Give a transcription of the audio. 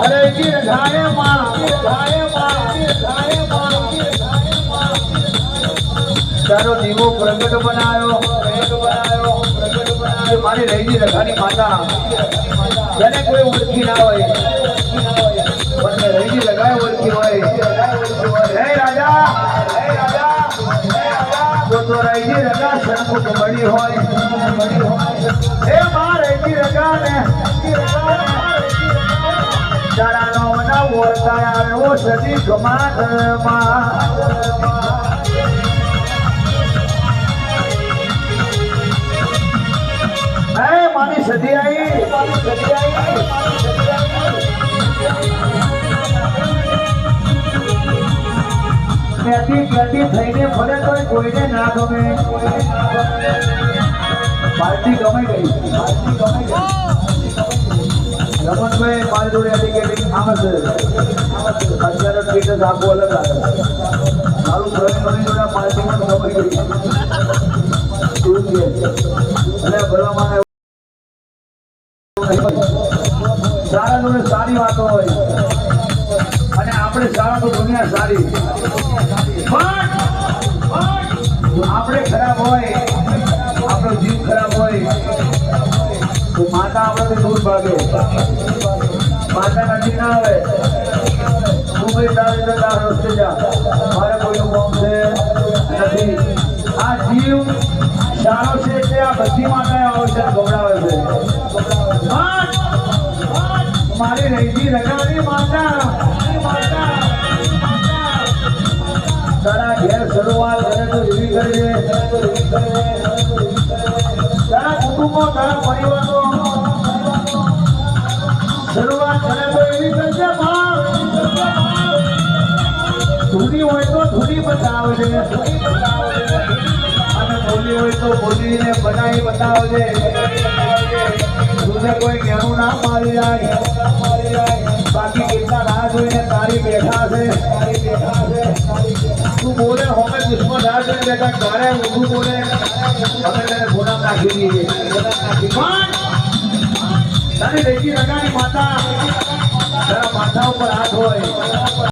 अरे गिरधारे माँ गिरधारे माँ गिरधारे माँ तारो दीवो प्रगट बनायो मारी रही रखानी माता जने कोई ओळखी ना होय पण रही लगाए ओळखी होय हे राजा तो रही रगा सन्मुख बड़ी होय हे मां रही रगा ने तारा नो ना ओळखाया नो सदी कमात मां मानी सदी आई मैती कैदी थईने फरे तो कोईने ना गमे पार्टी गमाई गई रमन भाई मारी जोड़े एडिकेटिंग आमस અત્યારે સ્ટેટસ આપો અલગ આવે મારું પ્રવીણ જોડા પાર્ટીમાં ગમાઈ ગઈ શું છે અને ભલામાં सारा लोग सारी बातों होय અને આપણે સારા તો દુનિયા સારી આપણે ખરાબ હોય આપણો જીવ ખરાબ હોય તો માતા આપણે દૂર ભાગે માતા નજીક ના આવે તું ભાઈ તારે તો તાર રસ્તે જા મારે કોઈનું કામ છે નથી આ જીવ સારો છે તે આ બધી માતાએ આવશે ગભરાવે છે મારી રહીજી રગાની માતા તારા ઘેર શરૂઆત કરે તો એવી કરજે તારા કુટુંબો તારા પરિવારો શરૂઆત કરે તો એવી કરજે ધૂની હોય તો ધૂની બતાવજે અને બોલી હોય તો બોલીને બનાવી બતાવજે तुझे कोई ज्ञान ना मारी जाए बाकी कितना राह जोईने तारी बैठा से तू बोले हमें दुश्मन राह जोईने बेटा करे ऊँधू बोले हमें तेरे घोड़ा नाखी दीजिए तारी रेजी रगानी माता तेरा माथा ऊपर हाथ होए